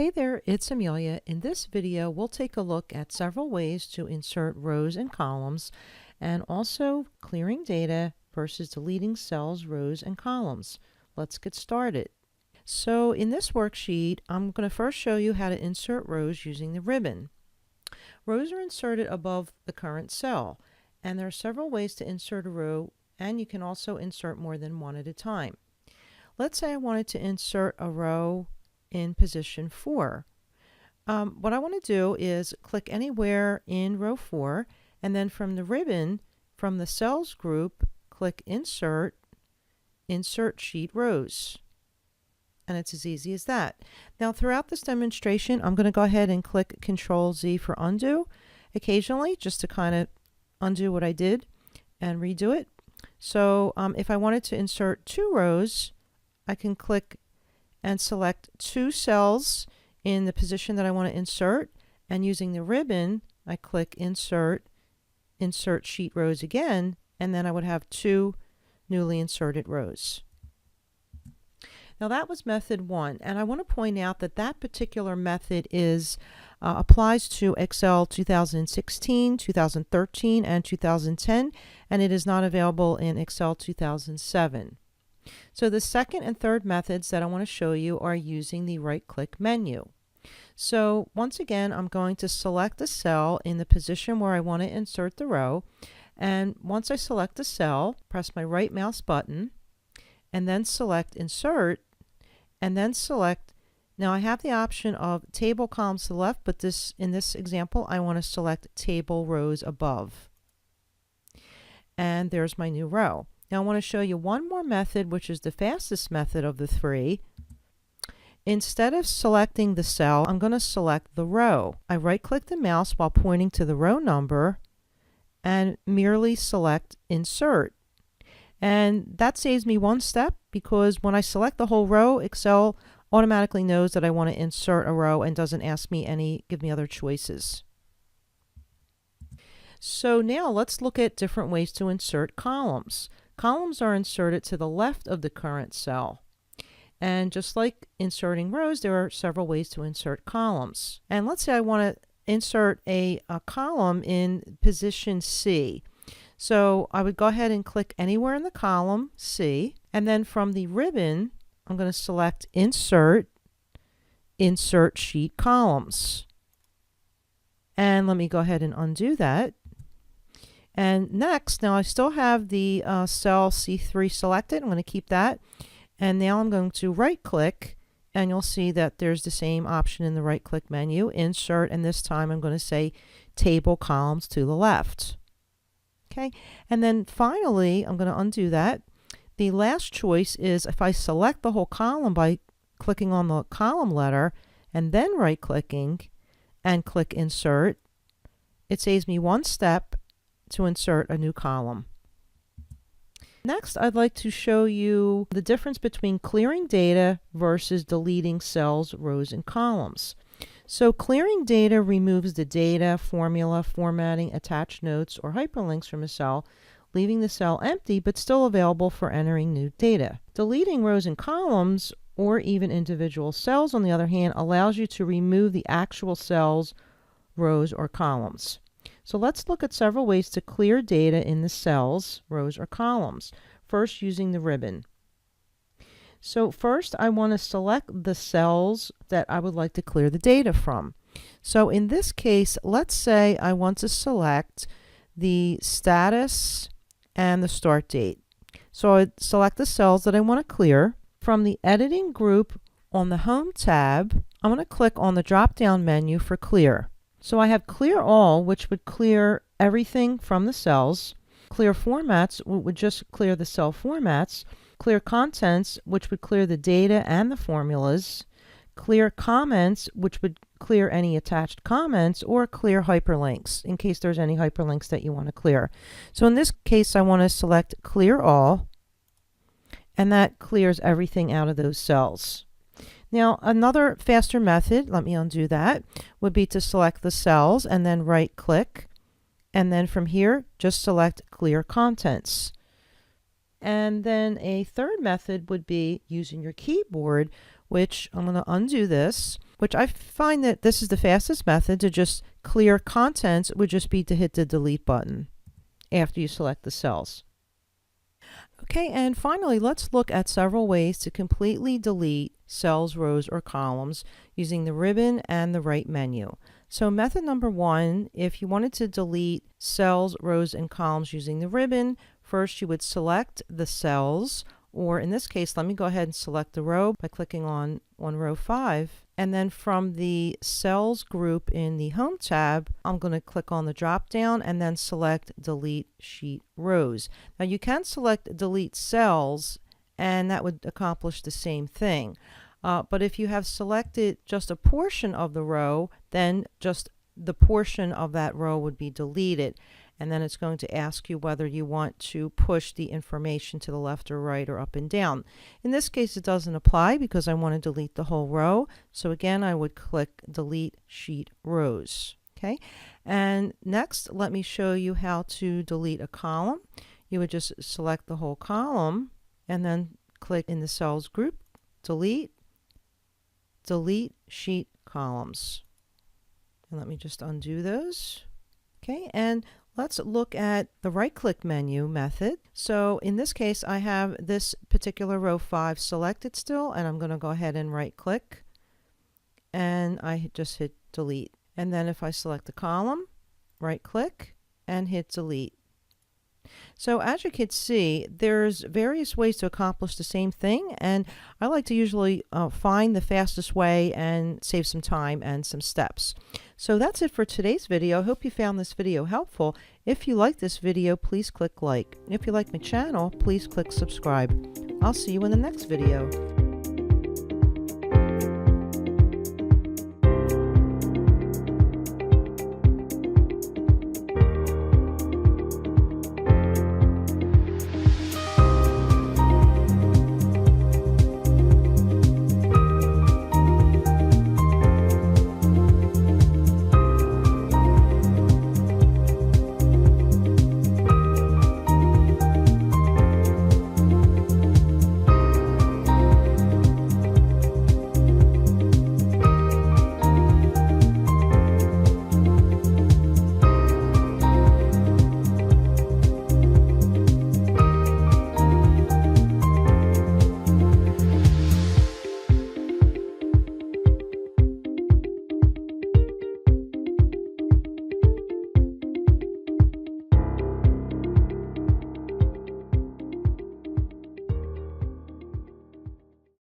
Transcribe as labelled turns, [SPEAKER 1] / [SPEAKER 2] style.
[SPEAKER 1] Hey there, it's Amelia. In this video, we'll take a look at several ways to insert rows and columns, and also clearing data versus deleting cells, rows, and columns. Let's get started. So in this worksheet, I'm going to first show you how to insert rows using the ribbon. Rows are inserted above the current cell, and there are several ways to insert a row, and you can also insert more than one at a time. Let's say I wanted to insert a row in position 4. What I want to do is click anywhere in row 4, and then from the ribbon, from the cells group, click Insert, Insert Sheet Rows. And it's as easy as that. Now throughout this demonstration, I'm going to go ahead and click Control-Z for undo occasionally, just to kind of undo what I did and redo it. So if I wanted to insert 2 rows, I can click and select 2 cells in the position that I want to insert, and using the ribbon I click Insert, Insert Sheet Rows again, and then I would have 2 newly inserted rows. Now that was method 1, and I want to point out that that particular method is applies to Excel 2016, 2013, and 2010, and it is not available in Excel 2007. So the second and third methods that I want to show you are using the right-click menu. So once again, I'm going to select the cell in the position where I want to insert the row, and once I select the cell, press my right mouse button and then select Insert, and then select, now I have the option of table columns to the left, but in this example I want to select table rows above, and there's my new row. Now I want to show you one more method, which is the fastest method of the 3. Instead of selecting the cell, I'm going to select the row. I right-click the mouse while pointing to the row number and merely select Insert. And that saves me one step, because when I select the whole row, Excel automatically knows that I want to insert a row and doesn't ask me give me other choices. So now let's look at different ways to insert columns. Columns are inserted to the left of the current cell. And just like inserting rows, there are several ways to insert columns. And let's say I want to insert a column in position C. So I would go ahead and click anywhere in the column C, and then from the ribbon, I'm going to select Insert, Insert Sheet Columns. And let me go ahead and undo that. And next, now I still have the cell C3 selected. I'm going to keep that. And now I'm going to right click, and you'll see that there's the same option in the right click menu, Insert, and this time I'm going to say Table Columns to the left. Okay, and then finally I'm going to undo that. The last choice is if I select the whole column by clicking on the column letter and then right clicking and click Insert, it saves me one step to insert a new column. Next, I'd like to show you the difference between clearing data versus deleting cells, rows, and columns. So clearing data removes the data, formula, formatting, attached notes, or hyperlinks from a cell, leaving the cell empty but still available for entering new data. Deleting rows and columns, or even individual cells, on the other hand, allows you to remove the actual cells, rows, or columns. So let's look at several ways to clear data in the cells, rows, or columns. First, using the ribbon. So first, I want to select the cells that I would like to clear the data from. So in this case, let's say I want to select the status and the start date. So I select the cells that I want to clear. From the editing group on the Home tab, I'm going to click on the drop-down menu for Clear. So I have Clear All, which would clear everything from the cells. Clear Formats would just clear the cell formats. Clear Contents, which would clear the data and the formulas. Clear Comments, which would clear any attached comments, or clear hyperlinks, in case there's any hyperlinks that you want to clear. So in this case, I want to select Clear All, and that clears everything out of those cells. Now, another faster method, let me undo that, would be to select the cells and then right-click, and then from here, just select Clear Contents. And then a third method would be using your keyboard, which I'm going to undo this. which I find that this is the fastest method to just clear contents, would just be to hit the delete button after you select the cells. Okay, and finally, let's look at several ways to completely delete cells, rows, or columns using the ribbon and the right menu. So method number 1, if you wanted to delete cells, rows, and columns using the ribbon, first you would select the cells, or in this case, let me go ahead and select the row by clicking on row 5. And then from the cells group in the Home tab, I'm going to click on the drop down and then select Delete Sheet Rows. Now you can select Delete Cells and that would accomplish the same thing. But if you have selected just a portion of the row, then just the portion of that row would be deleted. And then it's going to ask you whether you want to push the information to the left or right or up and down. In this case, it doesn't apply because I want to delete the whole row. So again, I would click Delete Sheet Rows. Okay, and next, let me show you how to delete a column. You would just select the whole column and then click in the cells group, Delete Sheet Columns. And let me just undo those. Okay, and let's look at the right-click menu method. So in this case, I have this particular row 5 selected still, and I'm going to go ahead and right-click, and I just hit delete. And then if I select the column, right-click, and hit delete. So as you can see, there's various ways to accomplish the same thing, and I like to usually find the fastest way and save some time and some steps. So that's it for today's video. I hope you found this video helpful. If you like this video, please click like. If you like my channel, please click subscribe. I'll see you in the next video.